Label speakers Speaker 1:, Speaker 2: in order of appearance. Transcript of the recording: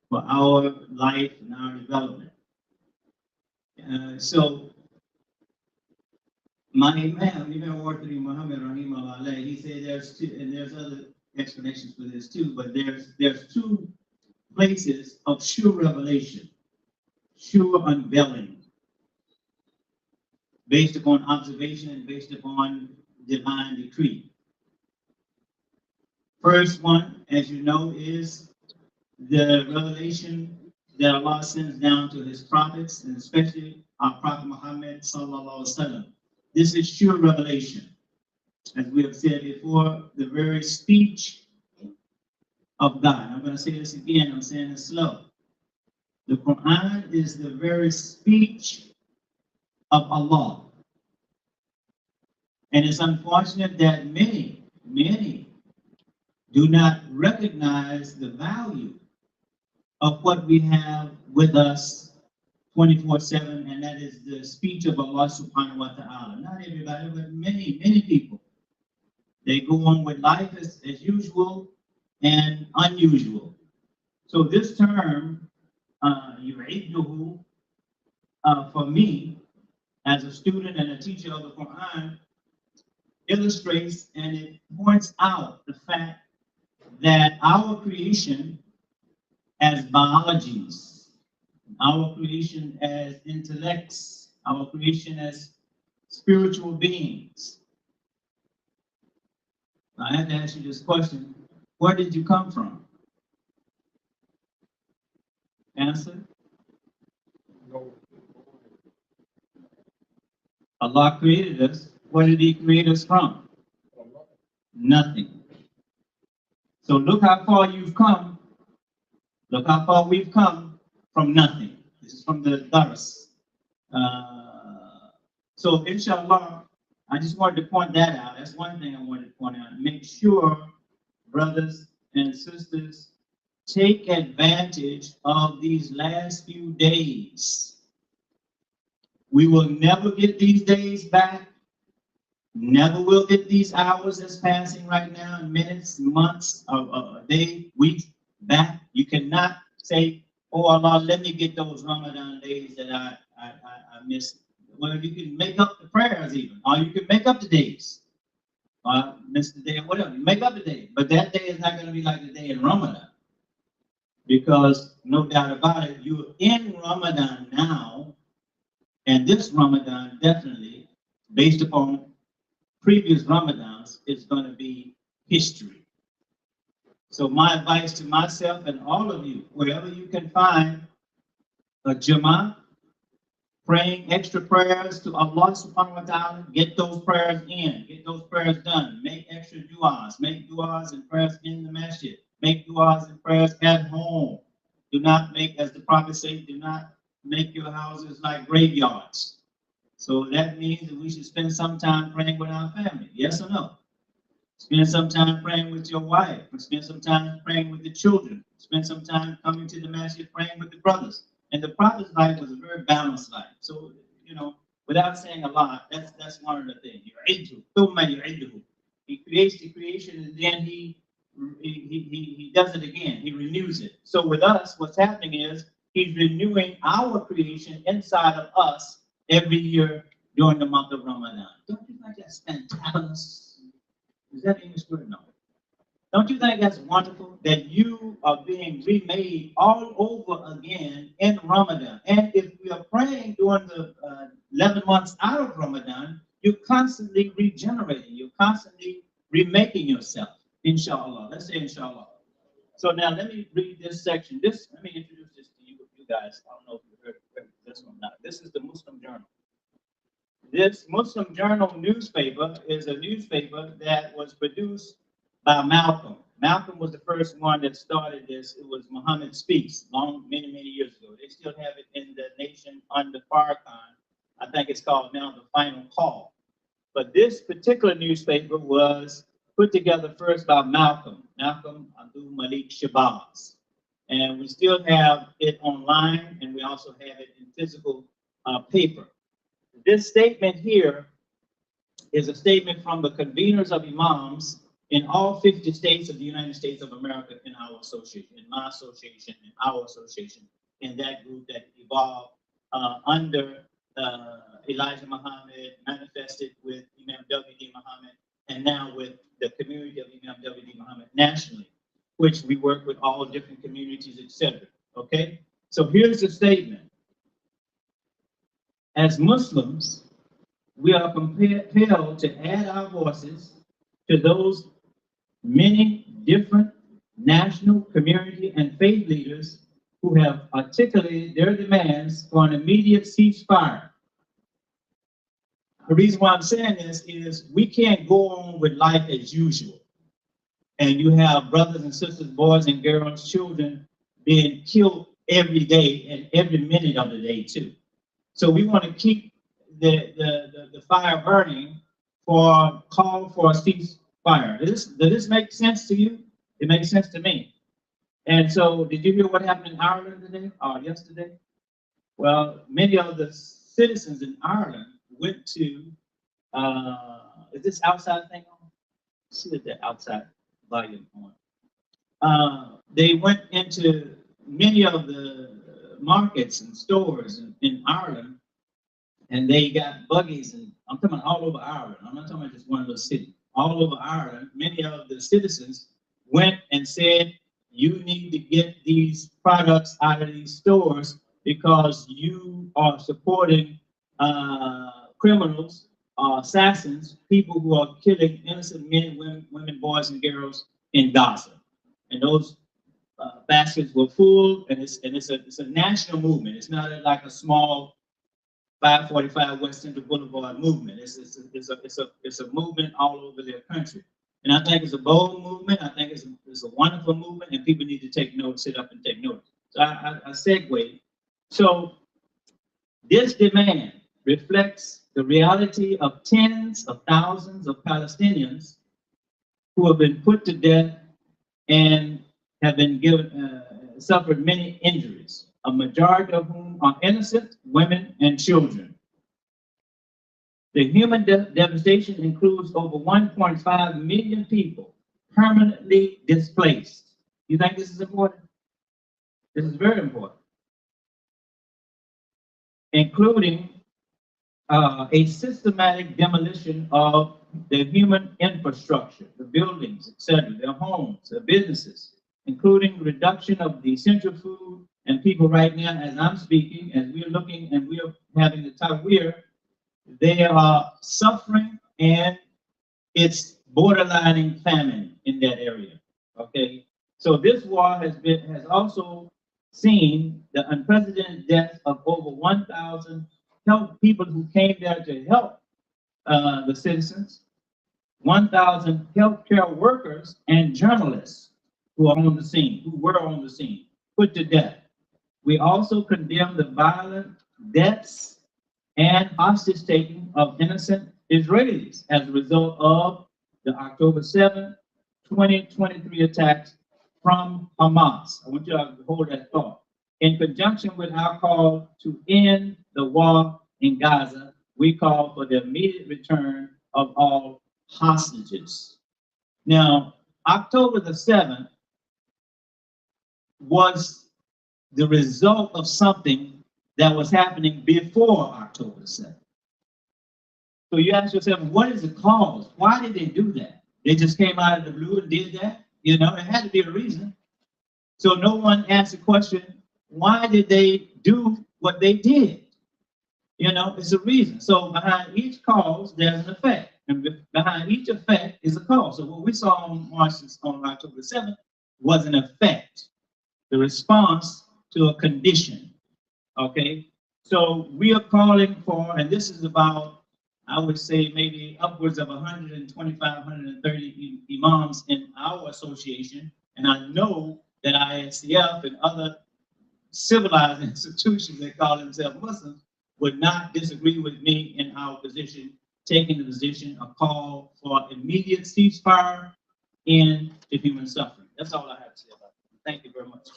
Speaker 1: for our life and our development. So my Imam, Imam Wartari Muhammad Rahimahullah, he said there's two, and there's other explanations for this too, but there's two places of sure revelation, sure unveiling, based upon observation and based upon divine decree. First one, as you know, is the revelation that Allah sends down to his prophets, and especially our Prophet Muhammad sallallahu alaihi wasallam. This is sure revelation. As we have said before, the very speech of God. I'm going to say this again, I'm saying it slow. The Quran is the very speech of Allah. And it's unfortunate that many do not recognize the value of what we have with us 24/7, and that is the speech of Allah subhanahu wa ta'ala. Not everybody, but many people. They go on with life as usual and unusual. So this term, yu'idduhu, for me, as a student and a teacher of the Quran, illustrates and it points out the fact that our creation as biologies, our creation as intellects, our creation as spiritual beings. I have to ask you this question: where did you come from? Answer. Allah created us. Where did he create us from? Nothing. So look how far you've come. Look how far we've come from nothing. This is from the Dars. So inshallah, I just wanted to point that out. That's one thing I wanted to point out. Make sure, brothers and sisters, take advantage of these last few days. We will never get these days back. Never will get these hours that's passing right now, minutes, months, a day, weeks back. You cannot say, oh Allah, let me get those Ramadan days that I missed. Well, you can make up the prayers even, or you can make up the days. Miss the day or whatever, you make up the day. But that day is not going to be like the day in Ramadan. Because no doubt about it, you're in Ramadan now, and this Ramadan definitely, based upon previous Ramadans, is going to be history. So my advice to myself and all of you, wherever you can find a Jama'ah, praying extra prayers to Allah subhanahu wa ta'ala, get those prayers in, get those prayers done, make extra du'as, make du'as and prayers in the masjid, make du'as and prayers at home. Do not make, as the Prophet said, do not make your houses like graveyards. So that means that we should spend some time praying with our family, yes or no? Spend some time praying with your wife, or spend some time praying with the children, spend some time coming to the masjid praying with the brothers. And the Prophet's life was a very balanced life. So, you know, without saying a lot, that's one of the things. He creates the creation and then he does it again. He renews it. So with us, what's happening is he's renewing our creation inside of us every year during the month of Ramadan. Don't you think that's fantabulous? Is that English word? No. Don't you think that's wonderful that you are being remade all over again in Ramadan? And if we are praying during the 11 months out of Ramadan, you're constantly regenerating. You're constantly remaking yourself, inshallah. Let's say inshallah. So now let me read this section. Let me introduce this to you guys. I don't know if you heard this one or not. This is the Muslim Journal. This Muslim Journal newspaper is a newspaper that was produced by Malcolm. Malcolm was the first one that started this. It was Muhammad Speaks, many years ago. They still have it in the nation under Farrakhan. I think it's called now The Final Call. But this particular newspaper was put together first by Malcolm Abdul Malik Shabazz. And we still have it online, and we also have it in physical paper. This statement here is a statement from the conveners of Imams in all 50 states of the United States of America in our association, in my association, in our association, in that group that evolved under Elijah Muhammad, manifested with Imam W.D. Muhammad, and now with the community of Imam W.D. Muhammad nationally, which we work with all different communities, etc. Okay? So here's the statement. As Muslims, we are compelled to add our voices to those many different national, community, and faith leaders who have articulated their demands for an immediate ceasefire. The reason why I'm saying this is we can't go on with life as usual. And you have brothers and sisters, boys and girls, children being killed every day and every minute of the day too. So we want to keep the fire burning for call for a ceasefire. Does this make sense to you? It makes sense to me. And so did you hear what happened in Ireland today or yesterday? Well, many of the citizens in Ireland went to, is this outside thing on? See if the outside volume on. They went into many of the markets and stores in Ireland, and they got buggies, and I'm talking about all over Ireland. I'm not talking about just one little city. All over Ireland, many of the citizens went and said, you need to get these products out of these stores because you are supporting criminals, assassins, people who are killing innocent men, women, boys, and girls in Gaza. And those baskets were full, and it's a national movement. It's not like a small 545 West Central Boulevard movement. It's a movement all over their country. And I think it's a bold movement. I think it's a wonderful movement, and people need to take note, sit up and take note. So I segue. So this demand reflects the reality of tens of thousands of Palestinians who have been put to death and have been suffered many injuries, a majority of whom are innocent women and children. The human devastation includes over 1.5 million people permanently displaced. You think this is important? This is very important. Including a systematic demolition of the human infrastructure, the buildings, etc., their homes, their businesses, including reduction of the essential food. And people right now, as I'm speaking, as we're looking and we're having the time, they are suffering, and it's borderlining famine in that area. Okay, so this war has also seen the unprecedented deaths of over 1,000 people who came there to help the citizens, 1,000 healthcare workers and journalists who were on the scene, put to death. We also condemn the violent deaths and hostage taking of innocent Israelis as a result of the October 7th, 2023 attacks from Hamas. I want you to hold that thought. In conjunction with our call to end the war in Gaza, we call for the immediate return of all hostages. Now, October the 7th was the result of something that was happening before October the 7th. So you ask yourself, what is the cause? Why did they do that? They just came out of the blue and did that? You know, it had to be a reason. So no one asked the question, why did they do what they did? You know, it's a reason. So behind each cause, there's an effect. And behind each effect is a cause. So what we saw on October 7th was an effect, the response to a condition. Okay? So we are calling for, and this is about, I would say maybe upwards of 125, 130 imams in our association. And I know that ISCF and other civilized institutions that call themselves Muslims would not disagree with me in our position, taking the position, a call for immediate ceasefire in the human suffering. That's all I have to say about it. Thank you very much.